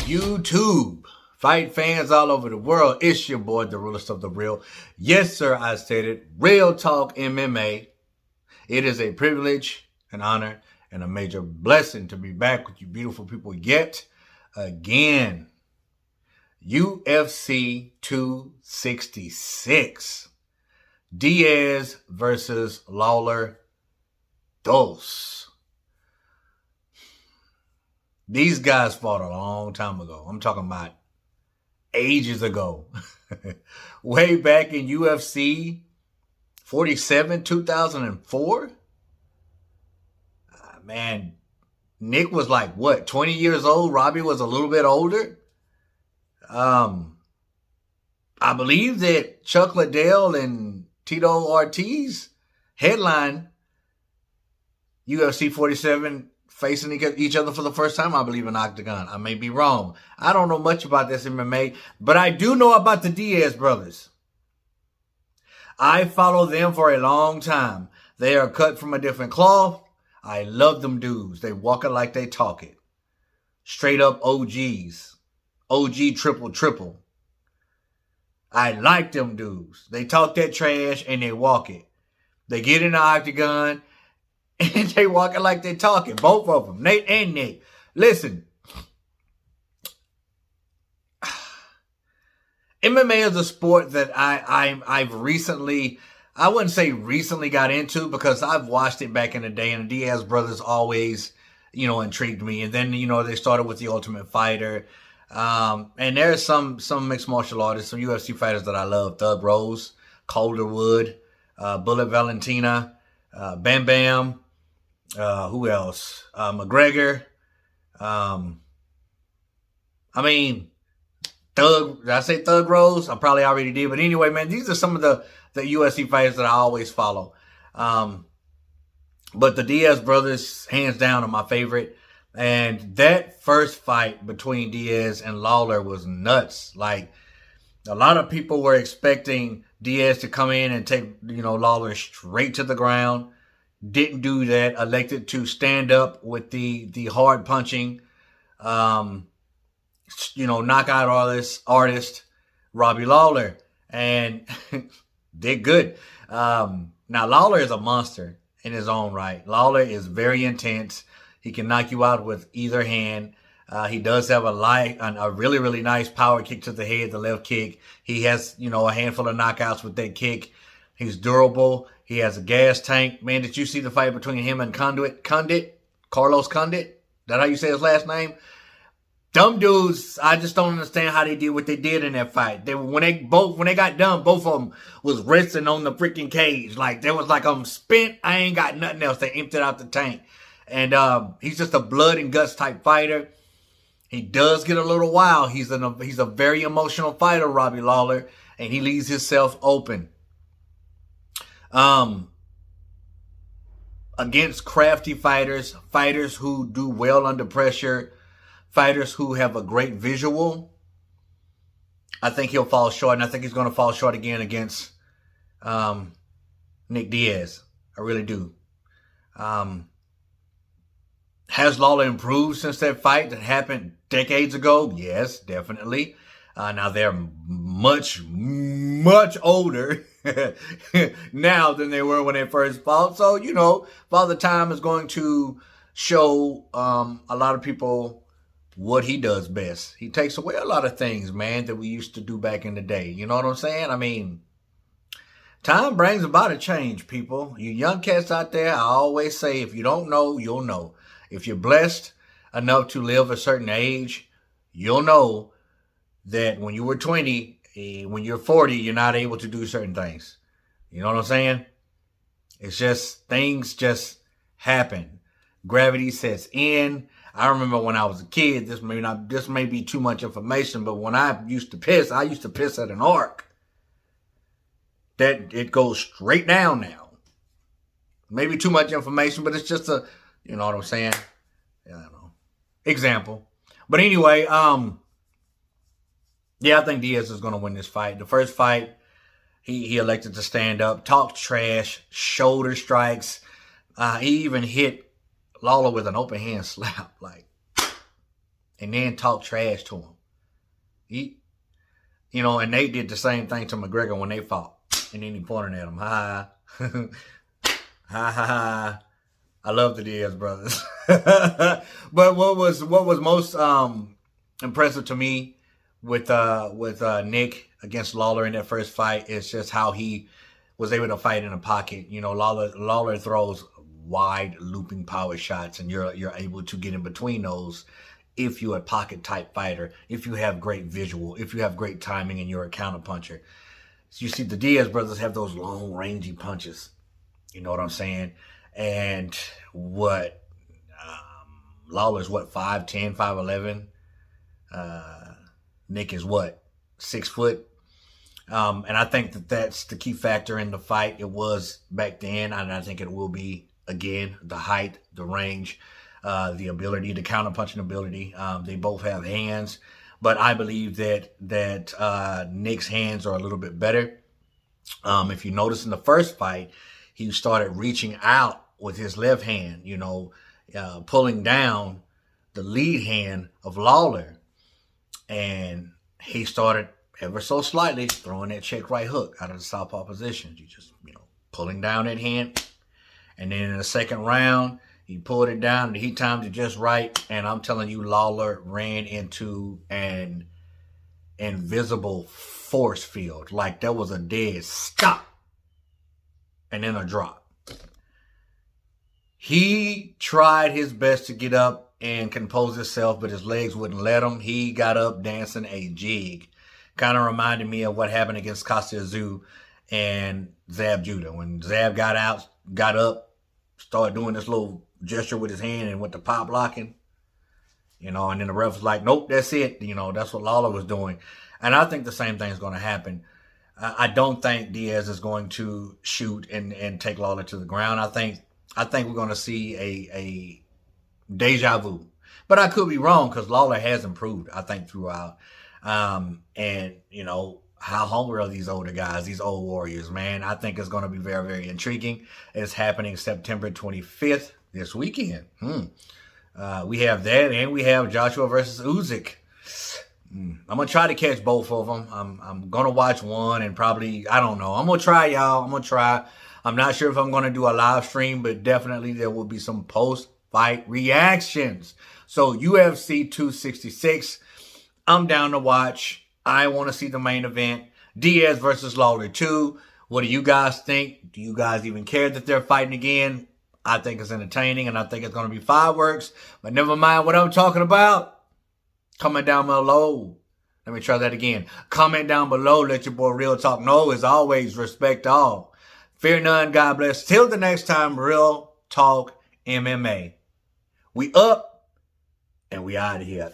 YouTube, fight fans all over the world. It's your boy, the realest of the real. Yes, sir, I said it. Real Talk MMA. It is a privilege, an honor, and a major blessing to be back with you beautiful people yet again. UFC 266. Diaz versus Lawler. Dos. These guys fought a long time ago. I'm talking about ages ago. Way back in UFC 47, 2004. Man, Nick was like, what, 20 years old? Robbie was a little bit older. I believe that Chuck Liddell and Tito Ortiz headline UFC 47 facing each other for the first time, I believe, in Octagon. I may be wrong. I don't know much about this MMA, but I do know about the Diaz brothers. I follow them for a long time. They are cut from a different cloth. I love them dudes. They walk it like they talk it. Straight up OGs. OG triple. I like them dudes. They talk that trash and they walk it. They get in the Octagon and they walking like they talking. Both of them, Nate and Nick. Listen, MMA is a sport that I've recently, I wouldn't say recently got into, because I've watched it back in the day, and the Diaz brothers always, intrigued me. And then, they started with the Ultimate Fighter. And there's some mixed martial artists, some UFC fighters that I love. Thug Rose, Calderwood, Bullet Valentina, Bam Bam. Who else? McGregor. Thug. Did I say Thug Rose? I probably already did. But anyway, man, these are some of the UFC fighters that I always follow. But the Diaz brothers, hands down, are my favorite. And that first fight between Diaz and Lawler was nuts. Like, a lot of people were expecting Diaz to come in and take, Lawler straight to the ground. Didn't do that. Elected to stand up with the hard punching, knockout artist Robbie Lawler, and did good. Now Lawler is a monster in his own right. Lawler is very intense. He can knock you out with either hand. He does have a really, really nice power kick to the head, the left kick. He has, a handful of knockouts with that kick. He's durable. He has a gas tank. Man, did you see the fight between him and Condit? Carlos Condit? Is that how you say his last name? Dumb dudes, I just don't understand how they did what they did in that fight. When they got done, both of them was resting on the freaking cage. Like, they was like, I'm spent. I ain't got nothing else. They emptied out the tank. And he's just a blood and guts type fighter. He does get a little wild. He's a very emotional fighter, Robbie Lawler, and he leaves himself open. Against crafty fighters who do well under pressure, fighters who have a great visual, I think he'll fall short, and I think he's going to fall short again against Nick Diaz. I really do. Has Lawler improved since that fight that happened decades ago? Yes, definitely. Now they're much, much older now than they were when they first fought. So, Father Time is going to show a lot of people what he does best. He takes away a lot of things, man, that we used to do back in the day. You know what I'm saying? I mean, time brings about a change, people. You young cats out there, I always say, if you don't know, you'll know. If you're blessed enough to live a certain age, you'll know that when you were 20, when you're 40, you're not able to do certain things. You know what I'm saying? It's just, things just happen. Gravity sets in. I remember when I was a kid, this may be too much information, but when I used to piss at an arc. That it goes straight down now. Maybe too much information, but it's just you know what I'm saying? I don't know. Example. But anyway, I think Diaz is going to win this fight. The first fight, he elected to stand up, talk trash, shoulder strikes, He even hit Lawler with an open hand slap, like, and then talk trash to him. And Nate did the same thing to McGregor when they fought. And then he pointed at him. Ha ha. Ha ha ha. I love the Diaz brothers. But what was most impressive to me with Nick against Lawler in that first fight is just how he was able to fight in a pocket. Lawler throws wide looping power shots, and you're able to get in between those if you're a pocket type fighter, if you have great visual, if you have great timing and you're a counter puncher. So you see the Diaz brothers have those long rangy punches. You know what I'm saying? And Lawler's 5'10", 5'11". Nick is 6 foot. And I think that's the key factor in the fight. It was back then, and I think it will be again. The height, the range, the ability, the counterpunching ability. They both have hands, but I believe that Nick's hands are a little bit better. If you notice in the first fight, he started reaching out with his left hand, pulling down the lead hand of Lawler, and he started ever so slightly throwing that check right hook out of the southpaw position. You just, pulling down that hand. And then in the second round, he pulled it down and he timed it just right. And I'm telling you, Lawler ran into an invisible force field. Like there was a dead stop and then a drop. He tried his best to get up and compose himself, but his legs wouldn't let him. He got up dancing a jig. Kind of reminded me of what happened against Costa Azul and Zab Judah. When Zab got up, started doing this little gesture with his hand and went to pop locking, and then the ref was like, nope, that's it. That's what Lawler was doing. And I think the same thing is going to happen. I don't think Diaz is going to shoot and take Lawler to the ground. I think we're going to see a deja vu. But I could be wrong because Lawler has improved, I think, throughout. How hungry are these older guys, these old warriors, man? I think it's going to be very, very intriguing. It's happening September 25th this weekend. We have that, and we have Joshua versus Usyk. I'm going to try to catch both of them. I'm going to watch one and probably, I don't know. I'm going to try, y'all. I'm going to try. I'm not sure if I'm going to do a live stream, but definitely there will be some post-fight reactions. So UFC 266, I'm down to watch. I want to see the main event. Diaz versus Lawler 2. What do you guys think? Do you guys even care that they're fighting again? I think it's entertaining, and I think it's going to be fireworks. But never mind what I'm talking about. Comment down below. Let me try that again. Comment down below. Let your boy Real Talk know. As always, respect all. Fear none. God bless. Till the next time, Real Talk MMA. We up, and we out of here.